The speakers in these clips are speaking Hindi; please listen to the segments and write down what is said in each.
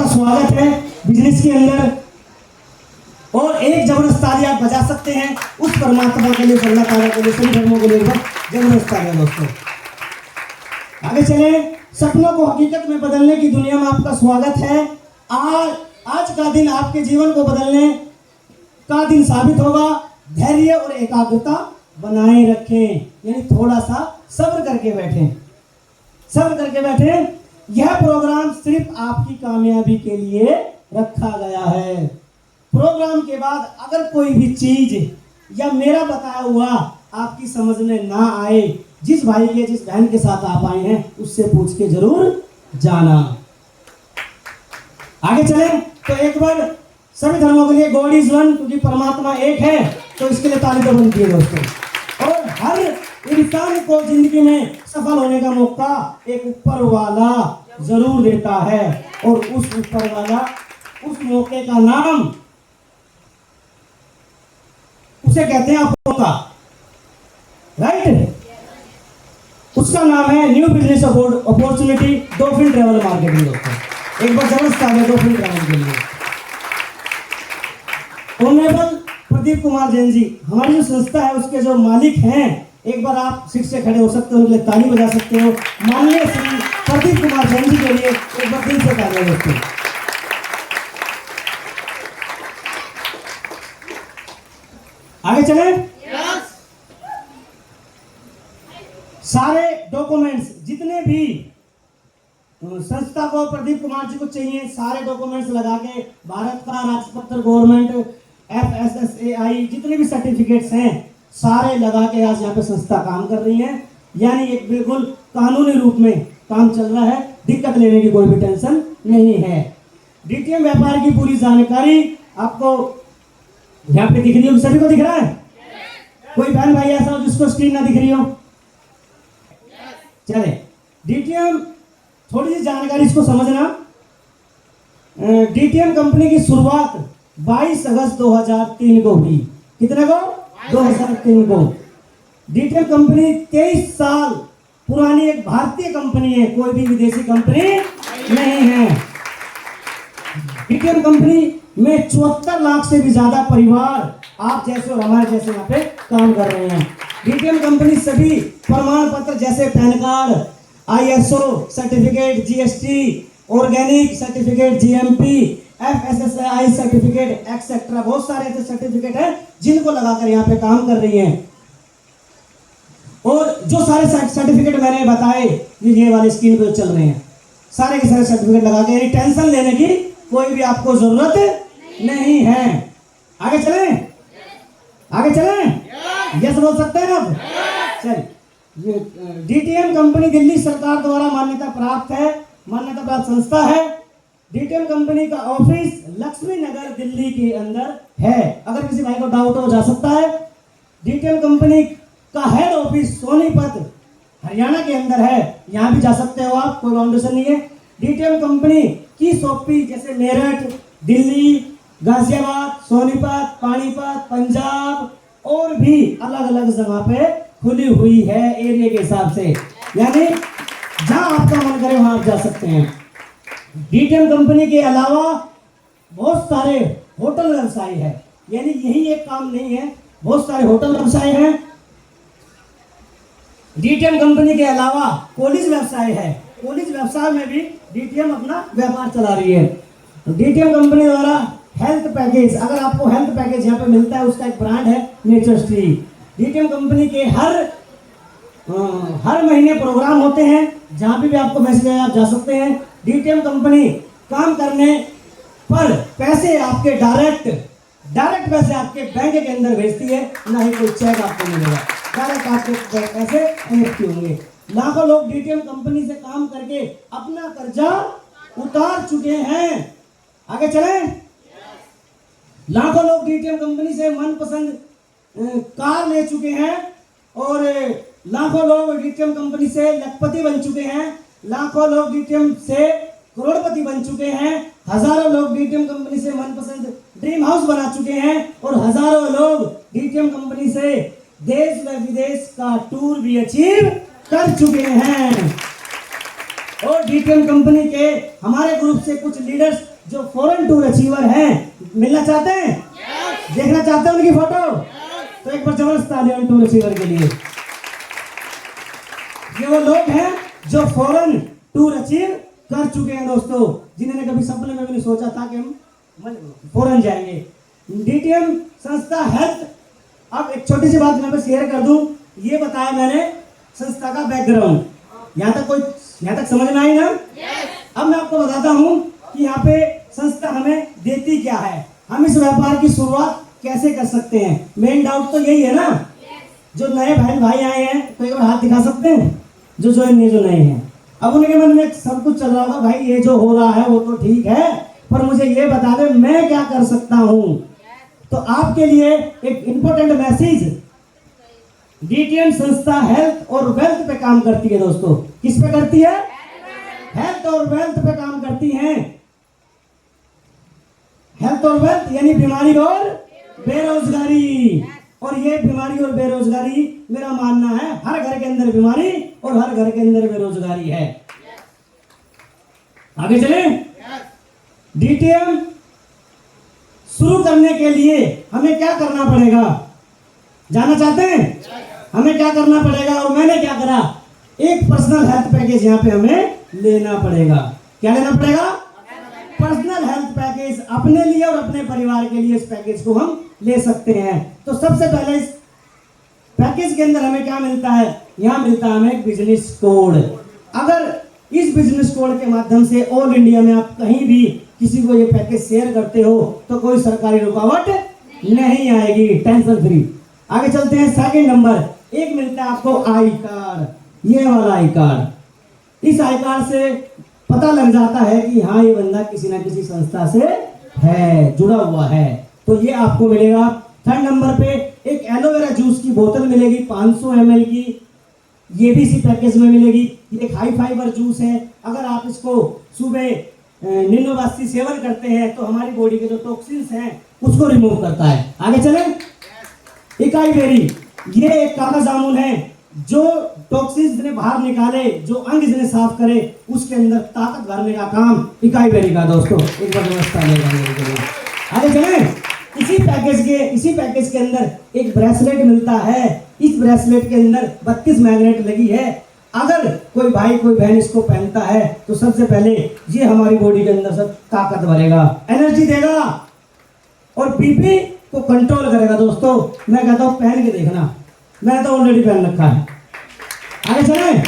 स्वागत है बिजनेस के अंदर। और एक जबरदस्त ताली आप बजा सकते हैं उस परमात्मा के लिए, अल्लाह ताला के लिए, सभी धर्मों के लिए जबरदस्त ताली है दोस्तों। आगे चले, सपनों को हकीकत में बदलने की दुनिया में आपका स्वागत है। आज का दिन आपके जीवन को बदलने का दिन साबित होगा। धैर्य और एकाग्रता बनाए रखें, यानी थोड़ा सा सब्र करके बैठें, सब्र करके बैठें। यह प्रोग्राम सिर्फ आपकी कामयाबी के लिए रखा गया है। प्रोग्राम के बाद अगर कोई भी चीज या मेरा बताया हुआ आपकी समझ में ना आए, जिस भाई के जिस बहन के साथ आप आए हैं उससे पूछ के जरूर जाना। आगे चले तो एक बार सभी धर्मों के लिए गॉड इज वन, क्योंकि परमात्मा एक है, तो इसके लिए ताली तो बनती है दोस्तों। और हर इंसान को जिंदगी में सफल होने का मौका एक ऊपर वाला जरूर देता है, और उस ऊपर वाला, उस मौके का नाम, उसे कहते हैं मौका, राइट। उसका नाम है new business opportunity dolphin travel marketing दोस्तों। एक बार जबरदस्त आ गया डॉल्फिन ट्रैवल के लिए। ऑनरेबल प्रदीप कुमार जैन जी, हमारी जो संस्था है उसके जो मालिक हैं, एक बार आप सीट से खड़े हो सकते हो, उनके लिए ताली बजा सकते हो। माननीय श्री प्रदीप कुमार जैन जी के लिए एक बार दिल से ताली दोस्तों। आगे चले। सारे डॉक्यूमेंट्स जितने भी संस्था को प्रदीप कुमार जी को चाहिए, सारे डॉक्यूमेंट्स लगा के भारत का राजपत्र, गवर्नमेंट, FSSAI, जितने भी सर्टिफिकेट्स हैं सारे लगा के आज यहाँ पे संस्था काम कर रही है। यानी एक बिल्कुल कानूनी रूप में काम चल रहा है, दिक्कत लेने की कोई भी टेंशन नहीं है। डीटीएम व्यापार की पूरी जानकारी आपको यहाँ पे दिख रही हो, सभी को दिख रहा है? कोई बहन भाई ऐसा हो जिसको स्क्रीन ना दिख रही हो? चले, डीटीएम थोड़ी सी जानकारी इसको समझना। डीटीएम कंपनी की शुरुआत 22 अगस्त 2003 को हुई। कितने को? 2003 को। डीटीएम कंपनी 23 साल पुरानी एक भारतीय कंपनी है, कोई भी विदेशी कंपनी नहीं है। डीटीएम कंपनी में 74 लाख से भी ज्यादा परिवार आप जैसे और हमारे जैसे यहाँ पे काम कर रहे हैं। डीटीएम कंपनी सभी प्रमाण पत्र जैसे pan card, ISO certificate, GST, organic certificate, GMP, FSSAI certificate etcetera, बहुत सारे ऐसे सर्टिफिकेट हैं जिनको लगाकर यहाँ पे काम कर रही हैं। और जो सारे सर्टिफिकेट मैंने बताए ये वाले स्क्रीन पे चल रहे हैं, सारे के सारे सर्टिफिकेट लगा के, यानी टेंशन लेने की कोई भी आपको जरूरत नहीं है। आगे चलें, आगे चलें, यस बोल सकते हैं अब? चलिए, डीटीएम कंपनी दिल्ली सरकार द्वारा मान्यता प्राप्त है, मान्यता प्राप्त संस्था है। डीटीएम कंपनी का ऑफिस लक्ष्मी नगर दिल्ली के अंदर है। अगर किसी भाई को डाउट हो जा सकता है। डीटीएम कंपनी का हेड ऑफिस सोनीपत हरियाणा के अंदर है, यहाँ भी जा सकते हो आप, कोई बाउंडेशन नहीं है। डीटीएम कंपनी की शॉपी जैसे मेरठ, दिल्ली, गाजियाबाद, सोनीपत, पानीपत, पंजाब और भी अलग अलग जगह पे खुली हुई है एरिया के हिसाब से, यानी जहां आपका मन करे वहां आप जा सकते हैं। डीटीएम कंपनी के अलावा बहुत सारे होटल व्यवसाय है, यानी यही एक काम नहीं है, बहुत सारे होटल व्यवसाय हैं। डीटीएम कंपनी के अलावा कॉलेज व्यवसाय है, कॉलेज व्यवसाय में भी डीटीएम अपना व्यापार चला रही है। डीटीएम कंपनी द्वारा हेल्थ पैकेज, अगर आपको हेल्थ पैकेज यहाँ पे मिलता है, उसका एक ब्रांड है नेचर ट्री। डीटीएम कंपनी के हर महीने प्रोग्राम होते हैं, जहाँ भी आपको मैसेज आए आप जा सकते हैं। डीटीएम कंपनी काम करने पर पैसे आपके डायरेक्ट पैसे आपके बैंक के अंदर भेजती है, ना ही कोई चेक आपको मिलेगा, डायरेक्ट आपके पैसे एनएफटी होंगे। लाखों लोग डीटीएम कंपनी से काम करके अपना कर्जा उतार चुके हैं। आगे चलें। लाखों लोग डीटीएम कंपनी से मनपसंद कार ले चुके हैं, और लाखों लोग डीटीएम कंपनी से लखपति बन चुके हैं। लाखों लोग डीटीएम से करोड़पति बन चुके हैं। हजारों लोग डीटीएम कंपनी से मनपसंद ड्रीम हाउस बना चुके हैं, और हजारों लोग डीटीएम कंपनी से देश व विदेश का टूर भी अचीव कर चुके हैं। और डीटीएम कंपनी के हमारे ग्रुप से कुछ लीडर्स जो फॉरेन टूर अचीवर हैं मिलना चाहते हैं, देखना चाहते हैं उनकी फोटो, तो एक बार जबरदस्त तालियां टूर अचीवर के लिए। ये वो लोग हैं जो फॉरेन टूर अचीव कर चुके हैं दोस्तों, जिन्होंने कभी सपने में भी नहीं सोचा था कि हम फॉरेन जाएंगे। डीटीएम संस्था हेल्थ, अब एक छोटी सी बात मैं पे शेयर कर दूं, ये बताया मैंने संस्था का बैकग्राउंड, यहाँ तक समझ में आई ना? अब मैं आपको बताता हूँ कि यहाँ पे संस्था हमें देती क्या है, हम इस व्यापार की शुरुआत कैसे कर सकते हैं। मेन डाउट तो यही है ना, जो नए भाई आए हैं तो एक बार हाथ दिखा सकते हैं, जो नए हैं। अब उनके मन में सब कुछ चल रहा होगा, भाई ये जो हो रहा है वो तो ठीक है, पर मुझे ये बता दे मैं क्या कर सकता हूँ। तो आपके लिए एक इंपॉर्टेंट मैसेज, डीटीएम संस्था हेल्थ और वेल्थ पे काम करती है दोस्तों। किस पे करती है? हेल्थ और वेल्थ पे काम करती है। हेल्थ और वेल्थ यानी बीमारी और बेरोजगारी। और ये बीमारी और बेरोजगारी मेरा मानना है हर घर के अंदर बीमारी और हर घर के अंदर बेरोजगारी है। आगे चले। डीटीएम शुरू करने के लिए हमें क्या करना पड़ेगा, जानना चाहते हैं? हमें क्या करना पड़ेगा और मैंने क्या करा, एक पर्सनल हेल्थ पैकेज यहाँ पे हमें लेना पड़ेगा। क्या लेना पड़ेगा? पर्सनल हेल्थ पैकेज, अपने लिए और अपने परिवार के लिए इस पैकेज को हम ले सकते हैं। तो सबसे पहले इस पैकेज के अंदर हमें क्या मिलता है, यहाँ मिलता है हमें बिजनेस कोड। अगर इस बिजनेस कोड के माध्यम से ऑल इंडिया में आप कहीं भी किसी को ये पैकेज शेयर करते हो तो कोई सरकारी रुकावट नहीं आएगी, टेंशन फ्री। आगे चलते हैं। सेकंड नंबर, एक मिलता है आपको आई कार्ड, ये वाला आई कार्ड। इस आई कार्ड से पता लग जाता है कि हाँ ये बंदा किसी ना किसी संस्था से है, जुड़ा हुआ है, तो ये आपको मिलेगा। थर्ड नंबर पे एक एलोवेरा जूस की बोतल मिलेगी 500 ml की, ये भी इसी पैकेज में मिलेगी। ये एक हाई फाइबर जूस है, अगर आप इसको सुबह निम्नवासी सेवन करते हैं तो हमारी बॉडी के जो टॉक्सिन्स हैं उसको रिमूव करता है। आगे चलें। इकाई बेरी, ये एक काला जामुन है जो टॉक्सिन्स ने बाहर निकाले, जो अंग जिन्हें साफ करे, उसके अंदर ताकत भरने का काम इकाई बेरी का दोस्तों। एक बार व्यवस्था लेगा। आगे चलें। इसी पैकेज के अंदर एक ब्रेसलेट मिलता है। इस ब्रेसलेट के अंदर 32 मैग्नेट लगी है। अगर कोई भाई कोई बहन इसको पहनता है तो सबसे पहले ये हमारी बॉडी के अंदर सब ताकत भरेगा, एनर्जी देगा और बीपी को कंट्रोल करेगा दोस्तों। मैं कहता हूँ पहन के देखना, मैं तो ऑलरेडी पहन रखा है। आगे चलें।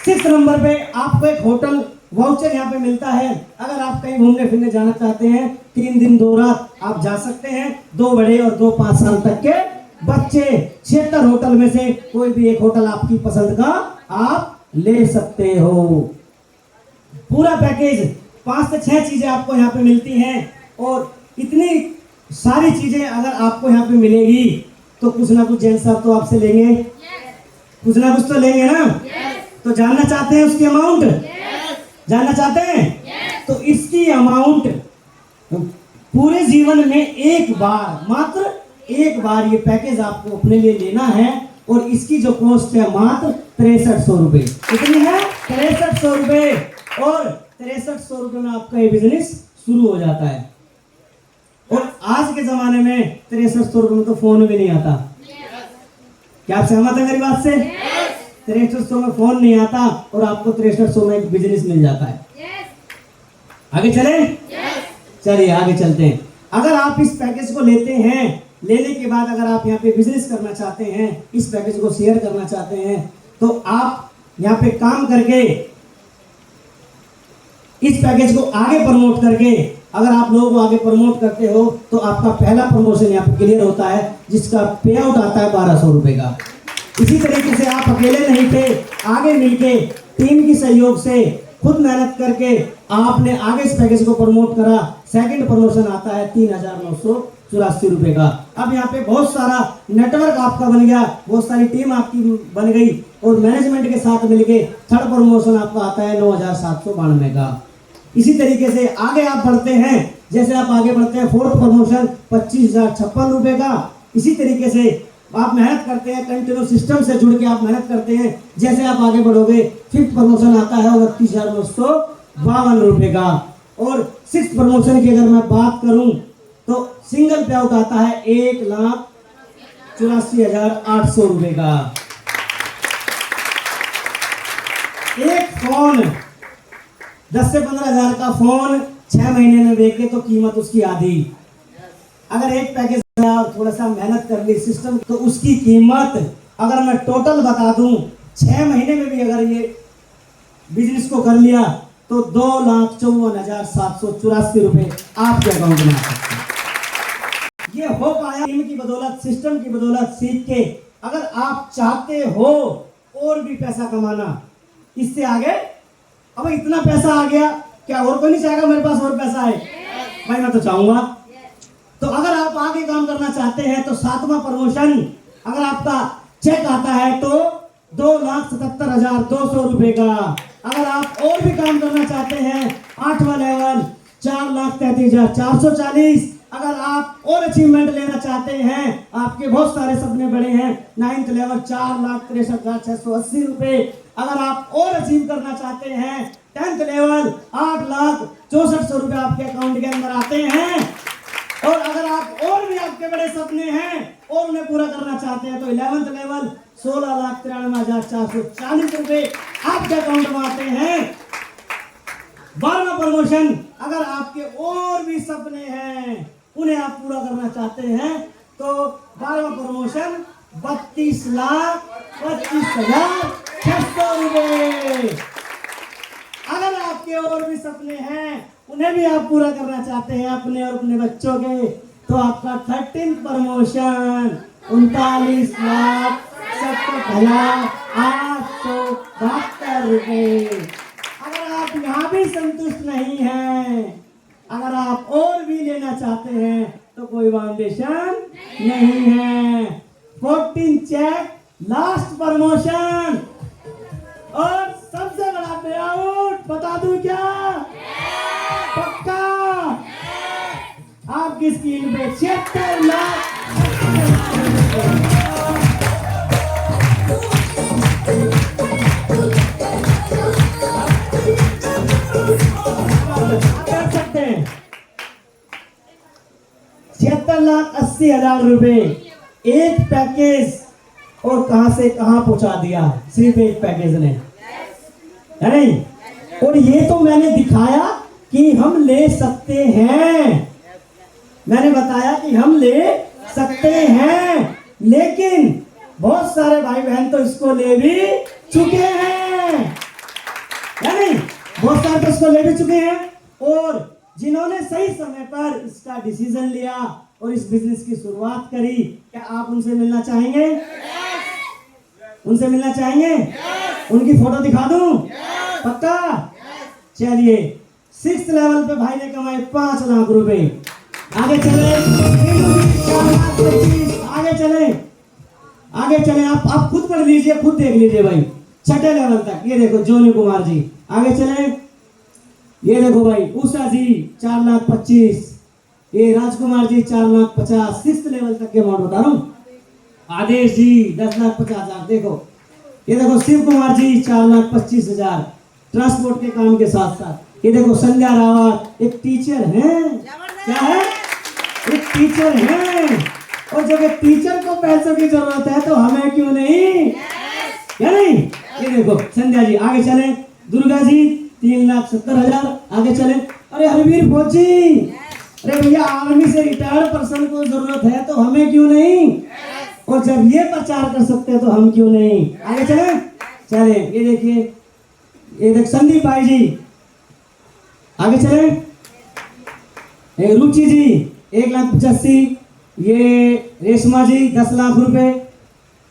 6 नंबर पे आपको एक होटल वाउचर यहाँ पे मिलता है। अगर आप कहीं घूमने फिरने जाना चाहते हैं, 3 दिन 2 रात आप जा सकते हैं। 2 बड़े और 2 5 साल तक के बच्चे, 76 होटल में से कोई भी एक होटल आपकी पसंद का आप ले सकते हो। पूरा पैकेज 5 से 6 चीजें आपको यहाँ पे मिलती हैं और इतनी सारी चीजें अगर आपको यहाँ पे मिलेगी तो कुछ ना कुछ जेंट्स साहब तो आपसे लेंगे, कुछ ना कुछ तो लेंगे ना। तो जानना चाहते हैं उसकी अमाउंट, जानना चाहते हैं? तो इसकी अमाउंट पूरे जीवन में एक बार, मात्र एक बार ये पैकेज आपको अपने लिए लेना है और इसकी जो कॉस्ट है मात्र 6300 रुपए। कितनी है? 6300 रुपए। और 6300 रुपए में आपका ये बिजनेस शुरू हो जाता है। और आज के जमाने में 6300 रुपए में तो फोन भी नहीं आता। क्या आप सहमत हैं मेरी बात से? 6300 में फोन नहीं आता और आपको 6300 में एक बिजनेस मिल जाता है। आगे चलें? चलिए आगे चलते हैं। अगर आप इस पैकेज को लेते हैं, लेने के बाद अगर आप यहाँ पे बिजनेस करना चाहते हैं, इस पैकेज को शेयर करना चाहते हैं, तो आप यहाँ पे काम करके इस पैकेज को आगे प्रमोट करके, अगर आप लोगों को आगे प्रमोट करते हो तो आपका पहला प्रमोशन यहाँ पे क्लियर होता है, जिसका पे आउट आता है 1200 रुपए का। इसी तरीके से आप अकेले नहीं थे, आगे मिलके टीम की सहयोग से खुद मेहनत करके आपने आगे इस पैकेज को प्रमोट करा। सेकंड प्रमोशन आता है 3984 रुपए का। अब यहाँ पे बहुत सारा नेटवर्क आपका बन गया, बहुत सारी टीम आपकी बन गई और मैनेजमेंट के साथ मिलके थर्ड प्रमोशन आपका आता है 9792 का। इसी तरीके से आगे आप बढ़ते हैं, जैसे आप आगे बढ़ते हैं, फोर्थ प्रमोशन 25,056 रुपए का। इसी तरीके से आप मेहनत करते हैं, कंटिन्यू सिस्टम से जुड़ के आप मेहनत करते हैं, जैसे आप आगे बढ़ोगे 5th प्रमोशन आता है 29,952 का। और 6th प्रमोशन की अगर मैं बात करूं तो सिंगल पे आउट आता है 1,84,800 रुपए का। एक फोन 10 से 15,000 का फोन 6 महीने में बेचे तो कीमत उसकी आधी। अगर एक पैकेज थोड़ा सा मेहनत कर ली सिस्टम तो उसकी कीमत अगर मैं टोटल बता दूं 6 महीने में भी अगर ये बिजनेस को कर लिया तो 2,54,784 रुपए आपके अकाउंट में आ सकते हैं। ये हो पाया टीम की बदौलत, सिस्टम की बदौलत, सीख के। अगर आप चाहते हो और भी पैसा कमाना इससे आगे, अब इतना पैसा आ गया, क्या और कोई नहीं चाहेगा मेरे पास और पैसा है? भाई मैं तो चाहूंगा। तो अगर आप आगे काम करना चाहते हैं तो 7वां प्रमोशन अगर आपका चेक आता है तो 2,77,200 रुपए का। अगर आप और भी काम करना चाहते हैं 8वां लेवल 4,33,440। अगर आप और अचीवमेंट लेना चाहते हैं, आपके बहुत सारे सपने बड़े हैं, 9th लेवल 4,63,680 रुपए। अगर आप और अचीव करना चाहते हैं 10th लेवल 8,64,100 रुपए आपके अकाउंट के अंदर आते हैं। और अगर आप और भी आपके बड़े सपने हैं और उन्हें पूरा करना चाहते हैं तो 11th लेवल 16,93,440 रुपए आपके अकाउंट में आते हैं। 12वां प्रमोशन अगर आपके और भी सपने हैं उन्हें आप पूरा करना चाहते हैं तो 12वां प्रमोशन 32,25,600 रुपए। अगर आपके और भी सपने हैं उन्हें भी आप पूरा करना चाहते हैं अपने और अपने बच्चों के तो आपका 13th प्रमोशन 39,67,872 रुपए। अगर आप यहाँ भी संतुष्ट नहीं हैं, अगर आप और भी लेना चाहते हैं तो कोई फाउंडेशन नहीं है। 14 चेक लास्ट प्रमोशन और सबसे बड़ा पे आउट बता दूं क्या? पक्का आपकी स्क्रीन पे 76 लाख। सकते हैं 76,80,000 रुपए एक पैकेज और कहां से कहां पहुंचा दिया सिर्फ एक पैकेज ने, है नहीं? और ये तो मैंने दिखाया कि हम ले सकते हैं, मैंने बताया कि हम ले सकते हैं, लेकिन बहुत सारे भाई बहन तो इसको ले भी चुके हैं, है नहीं? बहुत सारे तो इसको ले भी चुके हैं। और जिन्होंने सही समय पर इसका डिसीजन लिया और इस बिजनेस की शुरुआत करी, क्या आप उनसे मिलना चाहेंगे? उनसे मिलना चाहेंगे? उनकी फोटो दिखा दूं? पक्का? चलिए 6th लेवल पे भाई ने कमाए 5 लाख रुपए। आगे चले, आगे चले, आगे चले। आप खुद पढ़ लीजिए, खुद देख लीजिए भाई। 6ठे लेवल तक ये देखो जोनी कुमार जी। आगे चले, ये देखो भाई उषा जी 4,25,000, ये राजकुमार जी 4,50,000। 6th लेवल तक के अमाउंट बता रहा हूँ। आदेश जी 10,50,000। देखो ये देखो शिव कुमार जी 4,25,000 ट्रांसपोर्ट के काम के साथ साथ। ये देखो संध्या रावत एक टीचर है, क्या है? एक टीचर है। और जब एक टीचर को पैसों की जरूरत है तो हमें क्यों नहीं, क्या नहीं? ये देखो संध्या जी। आगे चले, दुर्गा जी 3,70,000। आगे चले, अरे हरवीर फौजी, अरे भैया आर्मी से रिटायर्ड पर्सन को जरूरत है तो हमें क्यों नहीं? और जब ये प्रचार कर सकते हैं तो हम क्यों नहीं? आगे चले, चले। ये देखिए, ये देख संदीप भाई जी। आगे चले, रुचि जी 1,85,000। ये रेशमा जी 10 लाख रुपए।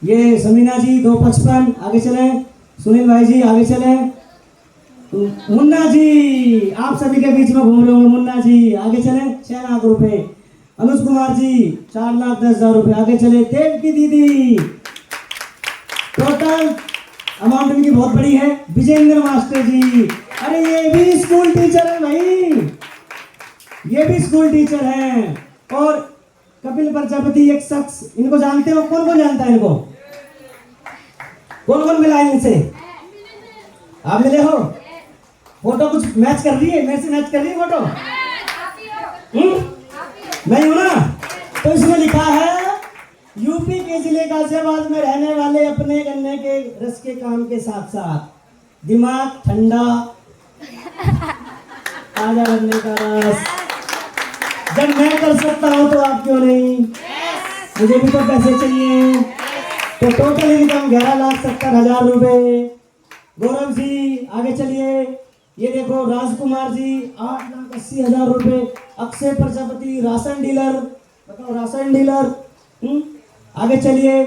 ये समीना जी 2,55,000। आगे चले, सुनील भाई जी। आगे चले, मुन्ना जी आप सभी के बीच में घूम रहे होंगे, मुन्ना जी। आगे चले, 6 लाख रुपए। अनुज कुमार जी 4,10,000 रुपए। आगे चले, देव की दीदी टोटल अमाउंट इनकी बहुत बड़ी है। विजेंद्र मास्टर जी, अरे ये भी स्कूल टीचर है भाई, ये भी स्कूल टीचर हैं। और कपिल प्रजापति एक शख्स, इनको जानते हो? कौन कौन जानता है इनको? कौन कौन मिला इनसे? आप मिले हो? फोटो कुछ मैच कर रही है, मेरे से मैच कर रही है फोटो? नहीं हो ना? तो इसमें लिखा है यूपी के जिले गाजियाबाद में रहने वाले अपने गन्ने के रस के काम के साथ साथ दिमाग ठंडा, ताजा गन्ने का रस जब मैं कर सकता हूँ तो आप क्यों नहीं? मुझे भी तो पैसे चाहिए। तो टोटल इनकम 11,70,000 रुपए। गौरव जी आगे चलिए। ये देखो राजकुमार जी 8,80,000 रुपए। अक्षय प्रजापति राशन डीलर, बताओ राशन डीलर। आगे चलिए।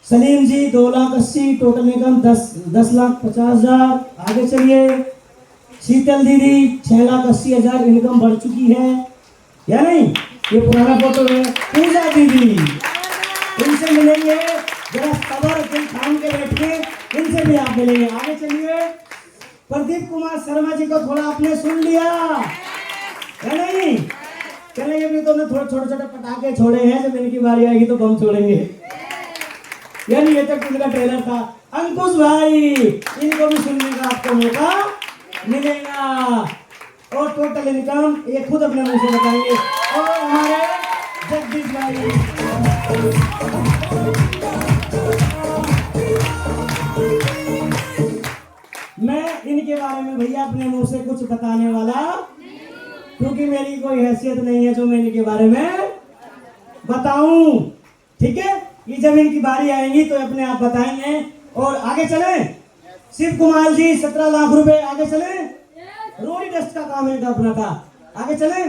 सलीम जी 2,80,000, टोटल इनकम 10,50,000। आगे चलिए। शीतल दीदी 6,80,000, इनकम बढ़ चुकी है या नहीं? ये पुराना फोटो है। पूजा दीदी, इनसे मिलेंगे, जरा सबर दिल थाम के बैठिए, इनसे भी आप मिलेंगे। आगे चलिए। प्रदीप कुमार शर्मा जी को थोड़ा आपने सुन लिया है नहीं? चलेंगे भी तो ना, थोड़े छोटे छोटे पटाखे छोड़े हैं, जब इनकी बारी आएगी तो बम छोड़ेंगे। यानी ये तक इनका ट्रेलर था। अंकुश भाई, इनको भी सुनने का आपको मौका मिलेगा। और टोटल इनकम ये खुद अपने मुंह से बताएंगे। और हमारे जगदीश भाई, मैं इनके बारे में भैया अपने मुंह से कुछ बताने वाला, क्योंकि मेरी कोई हैसियत नहीं है जो मैं इनके बारे में बताऊं। ठीक है, ये जब इनकी बारी आएगी तो अपने आप बताएंगे। और आगे चले। शिव कुमार जी 17 लाख रुपए। आगे चले। रोडी डस्ट का काम इनका अपना था। आगे चले।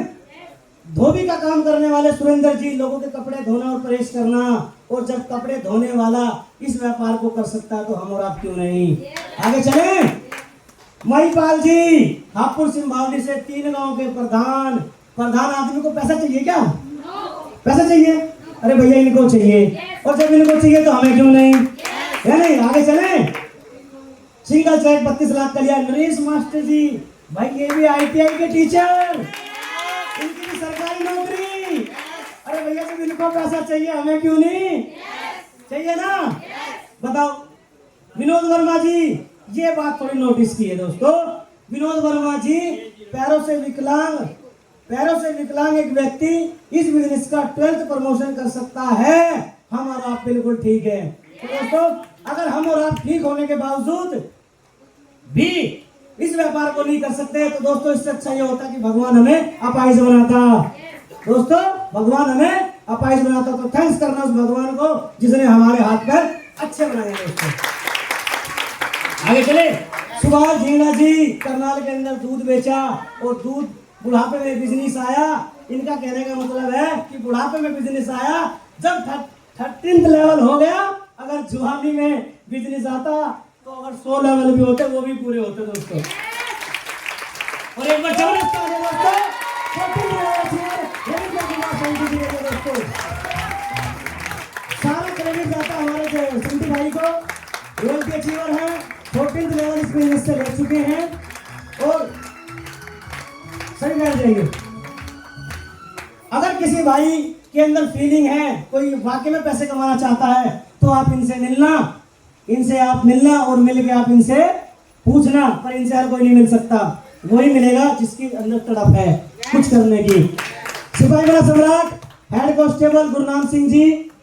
धोबी का काम करने वाले सुरेंद्र जी, लोगों के कपड़े धोना और प्रेस करना। और जब कपड़े धोने वाला इस व्यापार को कर सकता है तो हम और आप क्यों नहीं? आगे चले। महिपाल जी हापुड़ सिंभावली से 3 गांव के प्रधान आदमी को पैसा चाहिए क्या? पैसा चाहिए? अरे भैया इनको चाहिए, और जब इनको चाहिए तो हमें क्यों नहीं? है नहीं? आगे चले। सिंगल चेक 32 लाख का लिया नरेश मास्टर जी। भाई ये भी ITI के टीचर, इनकी भी सरकारी नौकरी। अरे भैया जब इनको पैसा चाहिए हमें क्यों नहीं? चाहिए ना? बताओ। विनोद वर्मा जी, ये बात थोड़ी नोटिस की है दोस्तों। विनोद वर्मा जी पैरों से विकलांग एक व्यक्ति इस बिजनेस का 12th प्रमोशन कर सकता है। हम और आप बिल्कुल ठीक है। तो दोस्तों, अगर हम और आप ठीक होने के बावजूद भी इस व्यापार को नहीं कर सकते तो दोस्तों इससे अच्छा ये होता कि भगवान हमें अपाहिज बनाता। दोस्तों, भगवान हमें अपाहिज बनाता। तो थैंक्स करना उस भगवान को जिसने हमारे हाथ पैर अच्छे बनाए दोस्तों। आगे चले। सुभाष झींगा जी करनाल के अंदर दूध बेचा और दूध बुढ़ापे में बिजनेस आया। इनका कहने का मतलब है कि बुढ़ापे में बिजनेस आया, जब 13th लेवल हो गया, अगर जुहानी में बिजनेस आता तो अगर 100 लेवल भी होते वो भी पूरे होते दोस्तों। और एक बार जबरदस्त तालियां दोस्तों। सारा क्रेडिट जाता है हमारे सिंधु भाई को, रॉयल्टी अचीवर है, 14th लेवल इस बिजनेस से ले चुके हैं। और सही कह जाएंगे, अगर किसी भाई के अंदर फीलिंग है, कोई वाकई में पैसे कमाना चाहता है, तो आप इनसे मिलना और मिल के आप इनसे पूछना। पर इनसे हर कोई नहीं मिल सकता, वही मिलेगा जिसकी अंदर तड़प है कुछ करने की। सिपाही बड़ा सम्राट हेड कांस्टेबल गुरनाम सिंह जी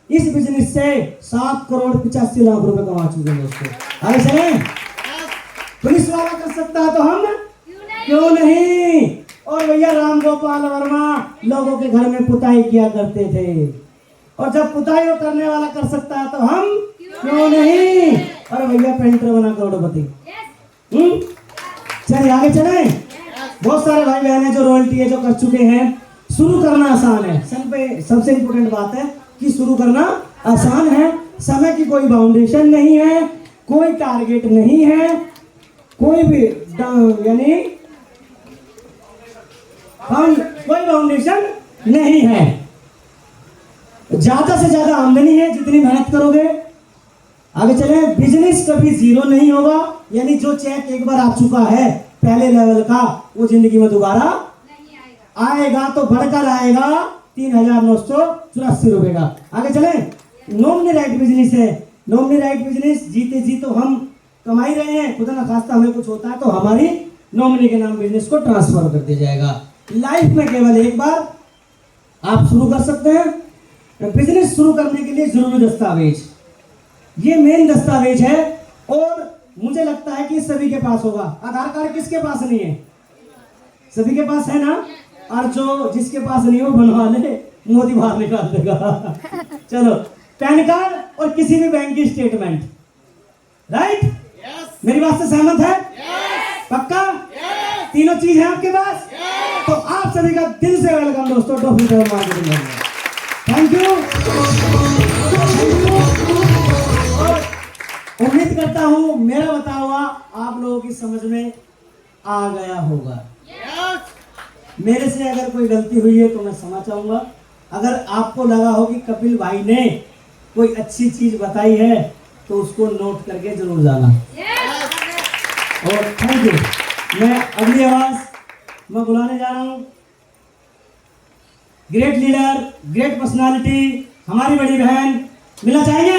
इस बिजनेस से 7 करोड़ 85 लाख रुपए कमा चुके हैं दोस्तों। आगे चले। पुलिस वाला कर सकता है तो हम क्यों नहीं? और भैया राम गोपाल वर्मा लोगों के घर में पुताई किया करते थे, और जब पुताई करने वाला कर सकता है तो हम क्यों नहीं? और भैया पेंटर बना करोड़पति। चलिए आगे चले। बहुत सारे भाई बहन जो रॉयल्टी है जो कर चुके हैं। शुरू करना आसान है, सबसे इंपोर्टेंट बात है कि शुरू करना आसान है। समय की कोई बाउंडेशन नहीं है, कोई टारगेट नहीं है, कोई भी यानी कोई बाउंडेशन नहीं है। ज्यादा से ज्यादा आमदनी है जितनी मेहनत करोगे। आगे चले। बिजनेस कभी जीरो नहीं होगा, यानी जो चेक एक बार आ चुका है पहले लेवल का वो जिंदगी में दोबारा आएगा तो बढ़कर आएगा, 3,984 रुपए का। आगे चले। नॉमिनी राइट बिजनेस है। नॉमिनी राइट बिजनेस जीते जी तो हम कमा ही रहे हैं, खुदा ना खास्ता हमें कुछ होता है तो हमारी नॉमिनी के नाम बिजनेस को ट्रांसफर कर दिया जाएगा। लाइफ में केवल एक बार आप शुरू कर सकते हैं। बिजनेस शुरू करने के लिए जरूरी दस्तावेज, ये मेन दस्तावेज है और मुझे लगता है कि सभी के पास होगा। आधार कार्ड किसके पास नहीं है? सभी के पास है ना? और जो जिसके पास नहीं हो बनवा ले, मोदी बाहर निकाल देगा। चलो, पैन कार्ड और किसी भी बैंक की स्टेटमेंट, राइट? मेरी बात से सहमत है? पक्का? तीनों चीज है आपके पास? तो आप सभी का दिल से वेलकम दोस्तों टॉफी टॉप मार्केटिंग में। Thank you. उम्मीद करता हूं मेरा बताया हुआ आप लोगों की समझ में आ गया होगा। मेरे से अगर कोई गलती हुई है तो मैं क्षमा चाहूंगा। अगर आपको लगा हो कि कपिल भाई ने कोई अच्छी चीज बताई है तो उसको नोट करके जरूर जाना। और थैंक यू। मैं अगली आवाज मैं बुलाने जा रहा हूं। ग्रेट लीडर, ग्रेट पर्सनालिटी, हमारी बड़ी बहन मिलना चाहेंगे?